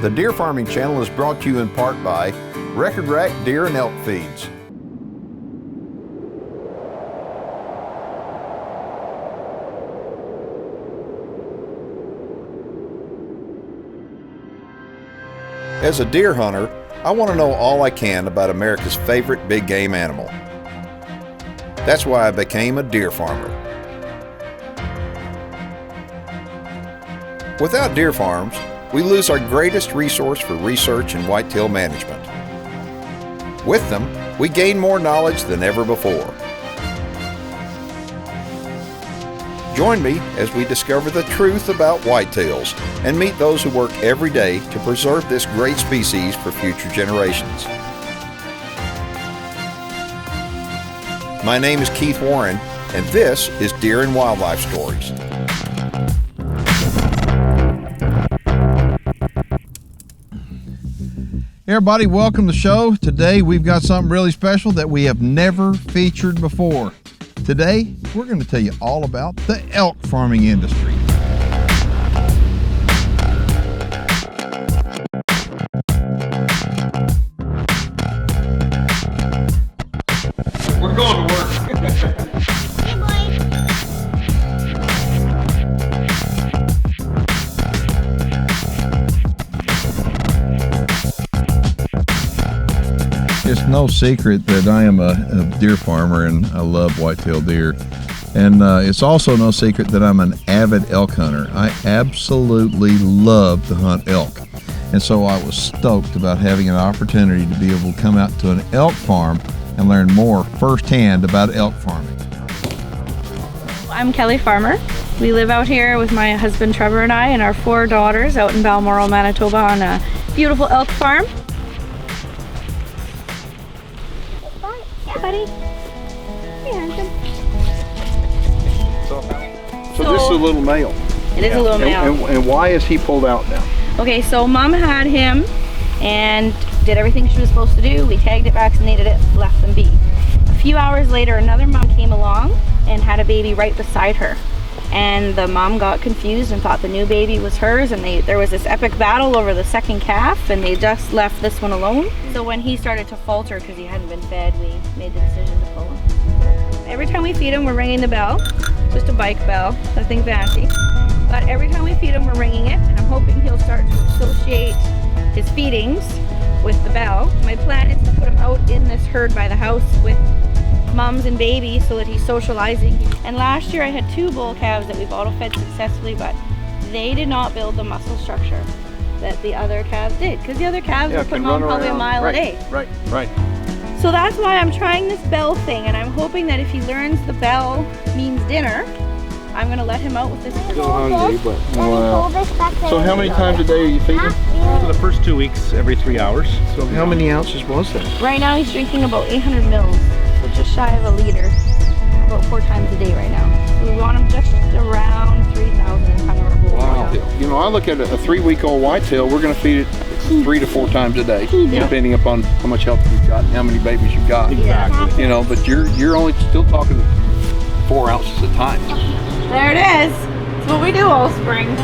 The Deer Farming channel is brought to you in part by Record Rack Deer and Elk Feeds. As a deer hunter, I want to know all I can about America's favorite big game animal. That's why I became a deer farmer. Without deer farms, we lose our greatest resource for research and whitetail management. With them, we gain more knowledge than ever before. Join me as we discover the truth about whitetails and meet those who work every day to preserve this great species for future generations. My name is Keith Warren, and this is Deer and Wildlife Stories. Hey everybody, welcome to the show. Today we've got something really special that we have never featured before. Today we're going to tell you all about the elk farming industry. We're going to work. It's no secret that I am a deer farmer and I love whitetail deer. And it's also no secret that I'm an avid elk hunter. I absolutely love to hunt elk. And so I was stoked about having an opportunity to be able to come out to an elk farm and learn more firsthand about elk farming. I'm Kelly Farmer. We live out here with my husband Trevor and I and our 4 daughters out in Balmoral, Manitoba on a beautiful elk farm. Hey buddy. Hey handsome. So this is a little male. It is a little male. And why is he pulled out now? Okay, so mom had him and did everything she was supposed to do. We tagged it, vaccinated it, left them be. A few hours later, another mom came along and had a baby right beside her. And the mom got confused and thought the new baby was hers, and there was this epic battle over the second calf, and they just left this one alone. So when he started to falter because he hadn't been fed, we made the decision to pull him. Every time we feed him, we're ringing the bell. Just a bike bell, nothing fancy. But every time we feed him, we're ringing it, and I'm hoping he'll start to associate his feedings with the bell. My plan is to put him out in this herd by the house with moms and babies so that he's socializing. And last year I had 2 bull calves that we've auto-fed successfully, but they did not build the muscle structure that the other calves did, because the other calves were putting on probably a mile a day. Right. So that's why I'm trying this bell thing, and I'm hoping that if he learns the bell means dinner, I'm going to let him out with this. Still hungry, but So how many times a day are you feeding? For the first 2 weeks, every 3 hours. So how many ounces was that? Right now he's drinking about 800 mils, so just shy of a liter, about 4 times a day right now. So we want him just around 3,000 kind of a whole. Wow. You know, I look at a 3-week-old whitetail, we're going to feed it 3 to 4 times a day, depending upon how much health you've got and how many babies you've got. Exactly. You know, but you're only still talking 4 ounces a time. There it is. It's what we do all spring.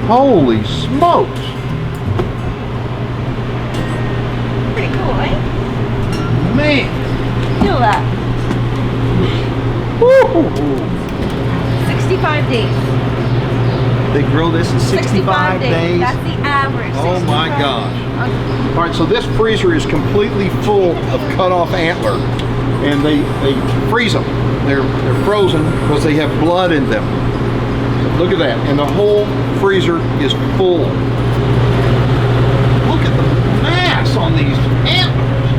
Holy smokes! Pretty cool, eh? Man! Feel that. Woo! 65 days. They grow this in 65 days. That's the average. Oh my 65 gosh. days. All right, so this freezer is completely full of cut off antler, and they freeze them. They're frozen because they have blood in them. Look at that, and the whole freezer is full. Look at the mass on these antlers.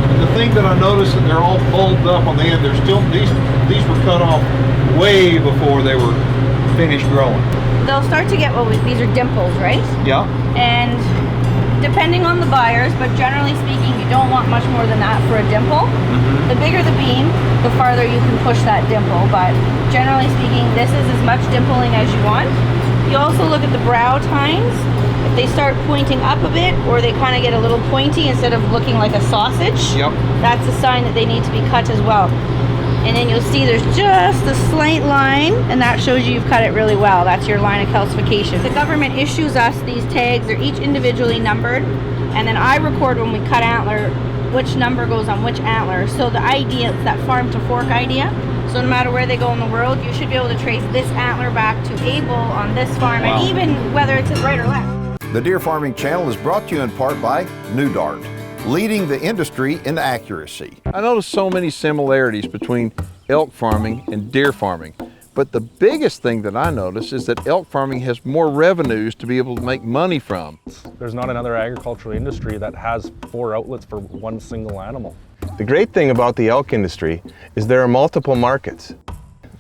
And the thing that I noticed that they're all bulbed up on the end. They're still these were cut off way before they were finished growing. They'll start to get these are dimples, right? Yeah. And depending on the buyers, but generally speaking, you don't want much more than that for a dimple. The bigger the beam, the farther you can push that dimple, but generally speaking, this is as much dimpling as you want. You also look at the brow tines. If they start pointing up a bit, or they kind of get a little pointy instead of looking like a sausage, Yep. that's a sign that they need to be cut as well. And then you'll see there's just a slight line, and that shows you've cut it really well. That's your line of calcification. The government issues us these tags. They're each individually numbered, and then I record when we cut antler which number goes on which antler. So the idea is that farm to fork idea. So no matter where they go in the world, you should be able to trace this antler back to Abel on this farm, and even whether it's right or left. The Deer Farming Channel is brought to you in part by New Dart, leading the industry in accuracy. I noticed so many similarities between elk farming and deer farming, but the biggest thing that I noticed is that elk farming has more revenues to be able to make money from. There's not another agricultural industry that has 4 outlets for one single animal. The great thing about the elk industry is there are multiple markets.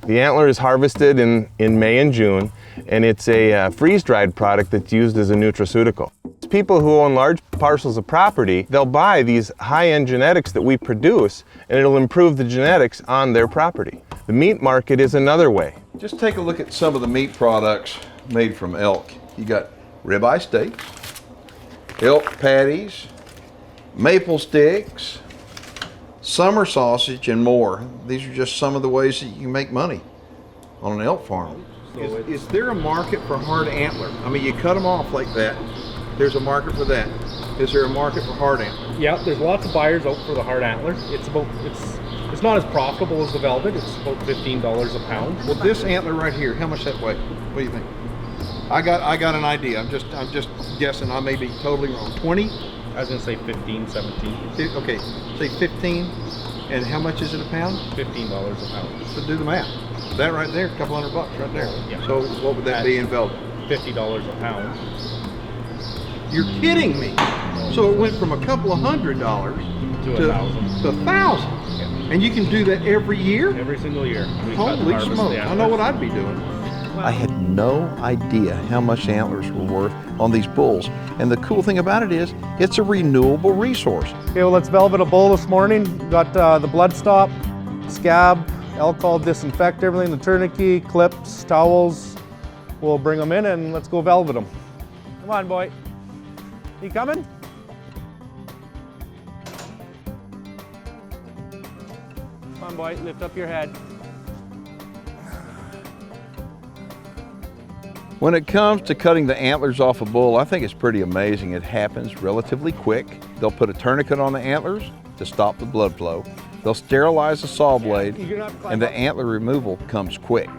The antler is harvested in May and June, and it's a freeze-dried product that's used as a nutraceutical. People who own large parcels of property, they'll buy these high-end genetics that we produce, and it'll improve the genetics on their property. The meat market is another way. Just take a look at some of the meat products made from elk. You got ribeye steaks, elk patties, maple sticks, summer sausage, and more. These are just some of the ways that you can make money on an elk farm. Is there a market for hard antler? I mean, you cut them off like that. There's a market for that. Is there a market for hard antler? Yeah, there's lots of buyers out for the hard antler. It's not as profitable as the velvet. It's about $15 a pound. Well, this antler right here, how much that weigh? What do you think? I got an idea. I'm just guessing. I may be totally wrong. 20? I was gonna say 15, 17. Okay, say 15. And how much is it a pound? $15 a pound. So do the math. That right there, a couple $100 right there. Yeah. So what would that be in velvet? $50 a pound. You're kidding me. So it went from a couple of $100 To to $1,000. to $1,000. And you can do that every year? Every single year. We cut and Holy harvest smokes. the I know what antlers. I'd be doing. I had no idea how much antlers were worth on these bulls. And the cool thing about it is, it's a renewable resource. Okay, well, let's velvet a bull this morning. Got the blood stop, scab, alcohol disinfect everything, the tourniquet, clips, towels. We'll bring them in and let's go velvet them. Come on, boy. You coming? Come on, boy, lift up your head. When it comes to cutting the antlers off a bull, I think it's pretty amazing. It happens relatively quick. They'll put a tourniquet on the antlers to stop the blood flow. They'll sterilize the saw blade, You're gonna have to climb and the up. antler removal comes quick.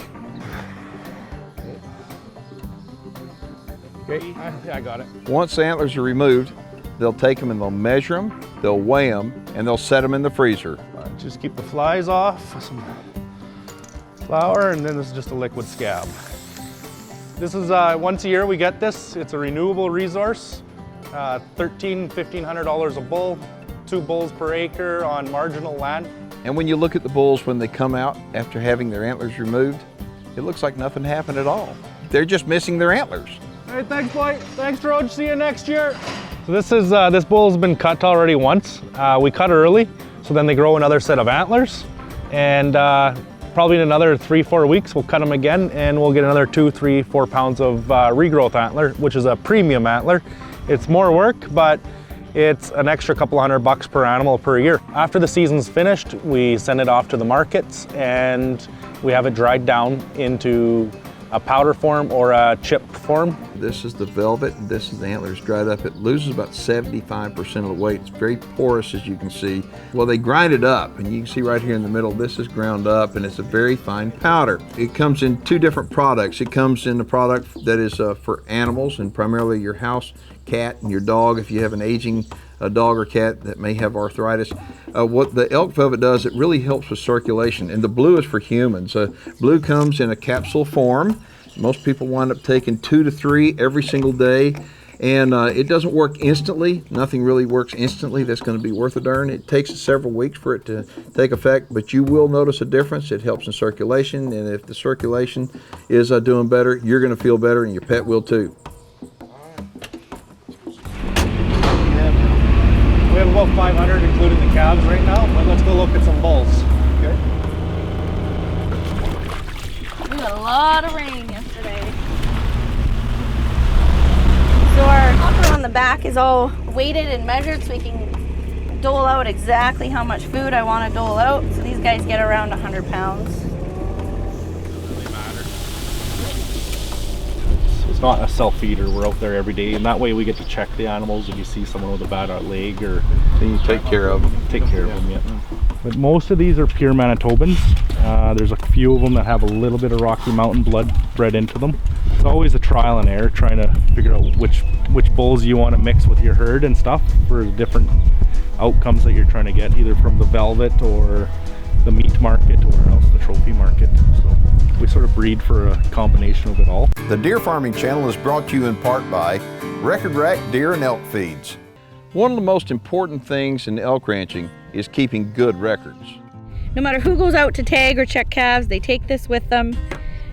Okay, I got it. Once the antlers are removed, they'll take them and they'll measure them, they'll weigh them, and they'll set them in the freezer. Just keep the flies off, some flour, and then this is just a liquid scab. This is once a year we get this. It's a renewable resource. $1,500 a bull, 2 bulls per acre on marginal land. And when you look at the bulls when they come out after having their antlers removed, it looks like nothing happened at all. They're just missing their antlers. All right, thanks, boy. Thanks, Roach. See you next year. So this bull's been cut already once. We cut early, so then they grow another set of antlers, and probably in another 3-4 weeks we'll cut them again, and we'll get another 2, 3, 4 pounds of regrowth antler, which is a premium antler. It's more work, but it's an extra couple $100 per animal per year. After the season's finished, we send it off to the markets, and we have it dried down into a powder form or a chip form. This is the velvet, and this is the antlers dried up. It loses about 75% of the weight. It's very porous, as you can see. Well, they grind it up, and you can see right here in the middle, this is ground up, and it's a very fine powder. It comes in 2 different products. It comes in a product that is for animals, and primarily your house cat and your dog, if you have an aging dog or cat that may have arthritis. What the elk velvet does, it really helps with circulation, and the blue is for humans. Blue comes in a capsule form. Most people wind up taking 2 to 3 every single day, and it doesn't work instantly. Nothing really works instantly that's going to be worth a darn. It takes several weeks for it to take effect, but you will notice a difference. It helps in circulation, and if the circulation is doing better, you're going to feel better, and your pet will too. We have about 500 including the calves right now, but let's go look at some bulls. Okay. We got a lot of rain yesterday. So our upper on the back is all weighted and measured so we can dole out exactly how much food I want to dole out. So these guys get around 100 pounds. It's not a self-feeder. We're out there every day, and that way we get to check the animals. If you see someone with a bad leg, or Then you take care of them. take care of them. Yeah. But most of these are pure Manitobans. There's a few of them that have a little bit of Rocky Mountain blood bred into them. It's always a trial and error, trying to figure out which bulls you want to mix with your herd and stuff for different outcomes that you're trying to get, either from the velvet or the meat market or else the trophy market. So we sort of breed for a combination of it all. The Deer Farming channel is brought to you in part by Record Rack Deer and Elk Feeds. One of the most important things in elk ranching is keeping good records. No matter who goes out to tag or check calves, they take this with them.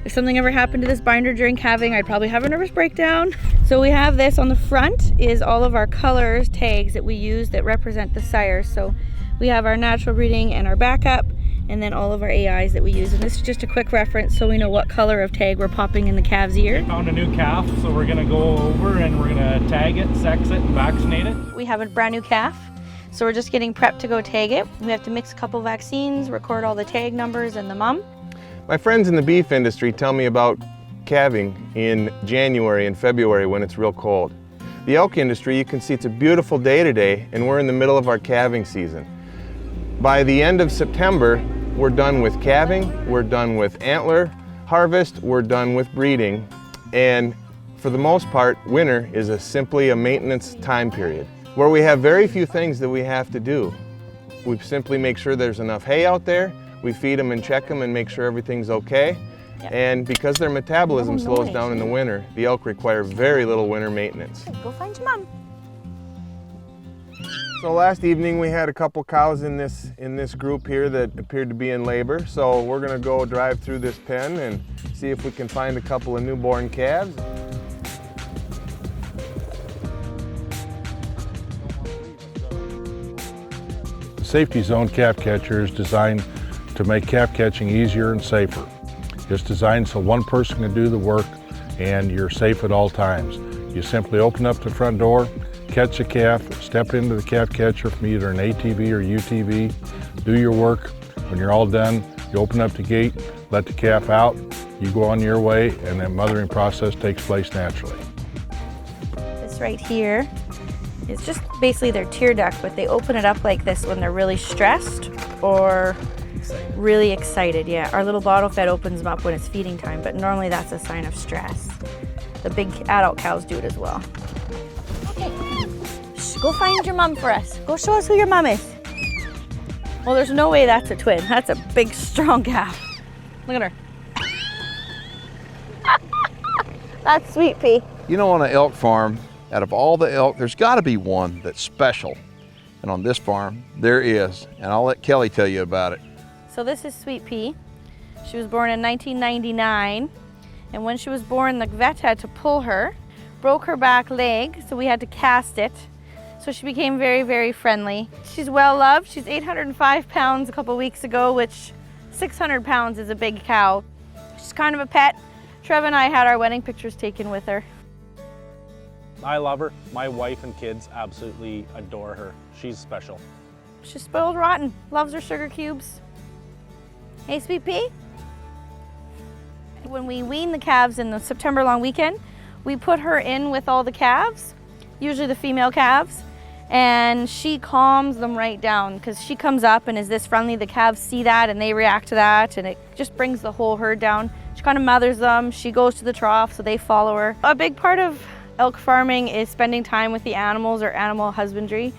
If something ever happened to this binder during calving, I'd probably have a nervous breakdown. So we have this on the front is all of our colors tags that we use that represent the sires. So we have our natural breeding and our backup, and then all of our AIs that we use. And this is just a quick reference so we know what color of tag we're popping in the calf's ear. We found a new calf, so we're gonna go over and we're gonna tag it, sex it, and vaccinate it. We have a brand new calf, so we're just getting prepped to go tag it. We have to mix a couple vaccines, record all the tag numbers and the mum. My friends in the beef industry tell me about calving in January and February when it's real cold. The elk industry, you can see it's a beautiful day today, and we're in the middle of our calving season. By the end of September, we're done with calving, we're done with antler harvest, we're done with breeding, and for the most part, winter is simply a maintenance time period where we have very few things that we have to do. We simply make sure there's enough hay out there, we feed them and check them and make sure everything's okay. Yep. And because their metabolism slows down in the winter, the elk require very little winter maintenance. Go find your mom. So last evening we had a couple cows in this group here that appeared to be in labor. So we're gonna go drive through this pen and see if we can find a couple of newborn calves. The safety zone calf catcher is designed to make calf catching easier and safer. It's designed so one person can do the work and you're safe at all times. You simply open up the front door, catch a calf, step into the calf catcher from either an ATV or UTV, do your work. When you're all done, you open up the gate, let the calf out, you go on your way, and that mothering process takes place naturally. This right here is just basically their tear duct, but they open it up like this when they're really stressed or really excited. Yeah, our little bottle fed opens them up when it's feeding time, but normally that's a sign of stress. The big adult cows do it as well. Okay, go find your mom for us. Go show us who your mom is. Well, there's no way that's a twin. That's a big, strong calf. Look at her. That's Sweet Pea. You know, on an elk farm, out of all the elk, there's got to be one that's special. And on this farm, there is. And I'll let Kelly tell you about it. So this is Sweet Pea. She was born in 1999. And when she was born, the vet had to pull her, broke her back leg, so we had to cast it. So she became very, very friendly. She's well loved. She's 805 pounds a couple weeks ago, which 600 pounds is a big cow. She's kind of a pet. Trev and I had our wedding pictures taken with her. I love her. My wife and kids absolutely adore her. She's special. She's spoiled rotten. Loves her sugar cubes. Hey, Sweet Pea. When we wean the calves in the September long weekend, we put her in with all the calves, usually the female calves, and she calms them right down because she comes up and is this friendly. The calves see that and they react to that, and it just brings the whole herd down. She kind of mothers them. She goes to the trough, so they follow her. A big part of elk farming is spending time with the animals or animal husbandry.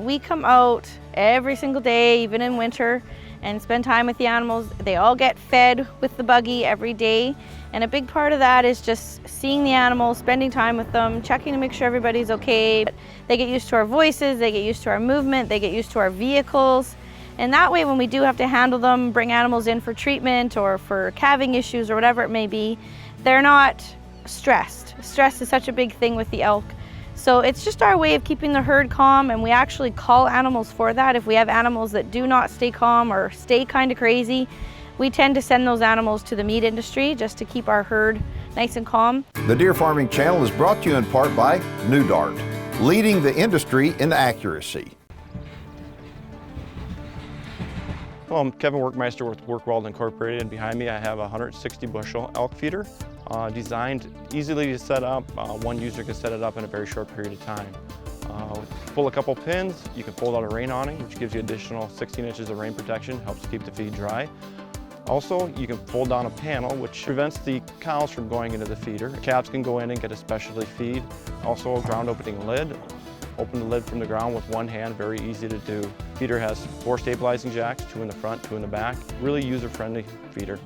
We come out every single day, even in winter, and spend time with the animals. They all get fed with the buggy every day. And a big part of that is just seeing the animals, spending time with them, checking to make sure everybody's okay. They get used to our voices, they get used to our movement, they get used to our vehicles. And that way, when we do have to handle them, bring animals in for treatment or for calving issues or whatever it may be, they're not stressed. Stress is such a big thing with the elk. So it's just our way of keeping the herd calm, and we actually call animals for that. If we have animals that do not stay calm or stay kind of crazy, we tend to send those animals to the meat industry just to keep our herd nice and calm. The Deer Farming channel is brought to you in part by New Dart, leading the industry in accuracy. vehicle, I'm Kevin Workmeister with Workweld Incorporated, and behind me I have a 160 bushel elk feeder designed easily to set up. One user can set it up in a very short period of time. Pull a couple pins, you can fold out a rain awning, which gives you additional 16 inches of rain protection, helps keep the feed dry. Also, you can fold down a panel, which prevents the cows from going into the feeder. Calves can go in and get a specialty feed. Also, a ground opening lid. Open the lid from the ground with one hand, very easy to do. Feeder has 4 stabilizing jacks, 2 in the front, 2 in the back. Really user-friendly feeder.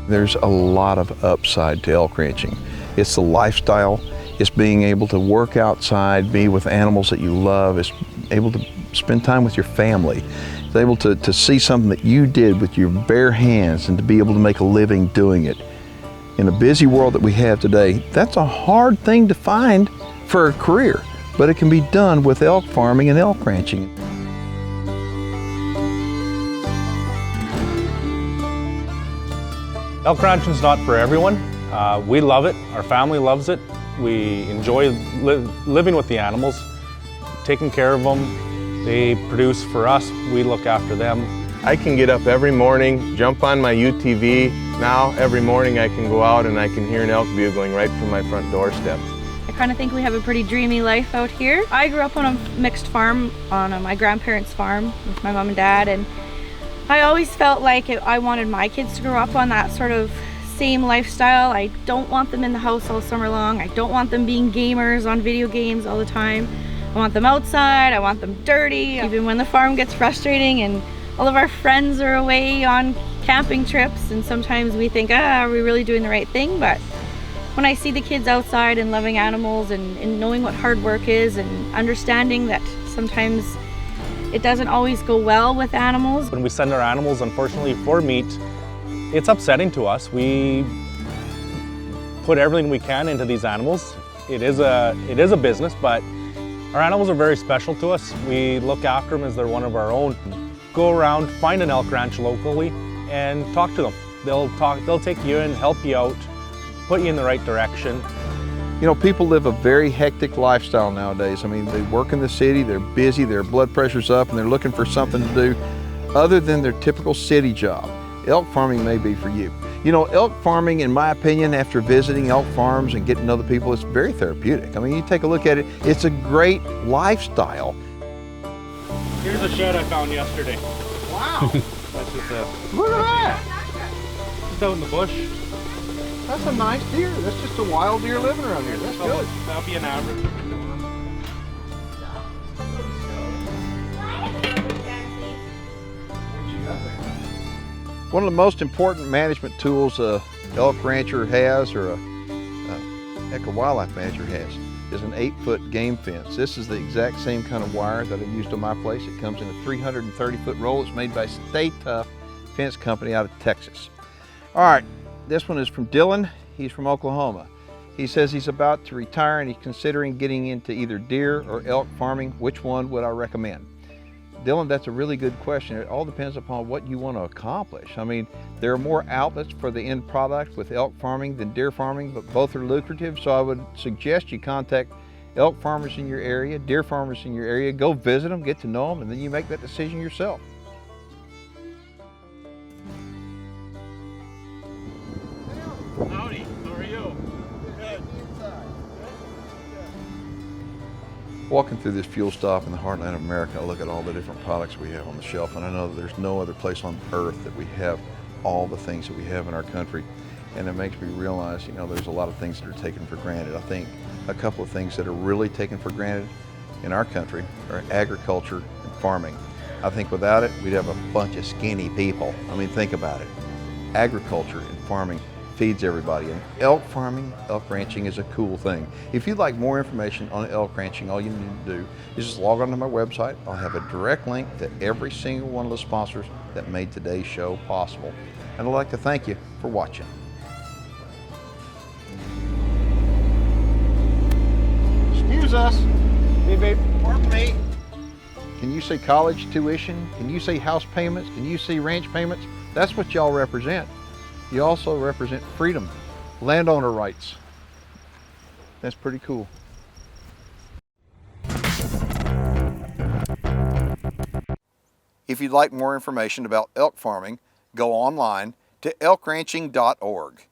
There's a lot of upside to elk ranching. It's the lifestyle, it's being able to work outside, be with animals that you love, it's able to spend time with your family. It's able to see something that you did with your bare hands and to be able to make a living doing it. In a busy world that we have today, that's a hard thing to find for a career, but it can be done with elk farming and elk ranching. Elk ranching is not for everyone. We love it, our family loves it. We enjoy living with the animals, taking care of them. They produce for us, we look after them. I can get up every morning, jump on my UTV. Now every morning I can go out and I can hear an elk bugling right from my front doorstep. I kind of think we have a pretty dreamy life out here. I grew up on a mixed farm, on my grandparents' farm with my mom and dad, and I always felt like I wanted my kids to grow up on that sort of same lifestyle. I don't want them in the house all summer long. I don't want them being gamers on video games all the time. I want them outside, I want them dirty. Even when the farm gets frustrating and all of our friends are away on camping trips, and sometimes we think, are we really doing the right thing? But when I see the kids outside and loving animals and knowing what hard work is and understanding that sometimes it doesn't always go well with animals. When we send our animals, unfortunately, for meat, it's upsetting to us. We put everything we can into these animals. It is a business, but our animals are very special to us. We look after them as they're one of our own. Go around, find an elk ranch locally, and talk to them. They'll take you in, help you out, put you in the right direction. You know, people live a very hectic lifestyle nowadays. I mean, they work in the city, they're busy, their blood pressure's up, and they're looking for something to do other than their typical city job. Elk farming may be for you. You know, elk farming, in my opinion, after visiting elk farms and getting to know the people, it's very therapeutic. I mean, you take a look at it, it's a great lifestyle. Here's a shed I found yesterday. Wow. That's just Look at that. just out in the bush. That's a nice deer. That's just a wild deer living around here. That's good. That'll be an average. One of the most important management tools a elk rancher has, or a wildlife manager has, is an 8-foot game fence. This is the exact same kind of wire that I used on my place. It comes in a 330-foot roll. It's made by Stay Tough Fence Company out of Texas. All right, this one is from Dylan. He's from Oklahoma. He says he's about to retire and he's considering getting into either deer or elk farming. Which one would I recommend? Dylan, that's a really good question. It all depends upon what you want to accomplish. I mean, there are more outlets for the end product with elk farming than deer farming, but both are lucrative. So I would suggest you contact elk farmers in your area, deer farmers in your area, go visit them, get to know them, and then you make that decision yourself. Howdy, how are you? Good. Walking through this fuel stop in the heartland of America, I look at all the different products we have on the shelf, and I know that there's no other place on earth that we have all the things that we have in our country. And it makes me realize, you know, there's a lot of things that are taken for granted. I think a couple of things that are really taken for granted in our country are agriculture and farming. I think without it, we'd have a bunch of skinny people. I mean, think about it. Agriculture and farming feeds everybody. And elk farming, elk ranching is a cool thing. If you'd like more information on elk ranching, all you need to do is just log on to my website. I'll have a direct link to every single one of the sponsors that made today's show possible. And I'd like to thank you for watching. Excuse us. Hey, babe. Pardon me. Can you say college tuition? Can you say house payments? Can you say ranch payments? That's what y'all represent. You also represent freedom, landowner rights. That's pretty cool. If you'd like more information about elk farming, go online to elkranching.org.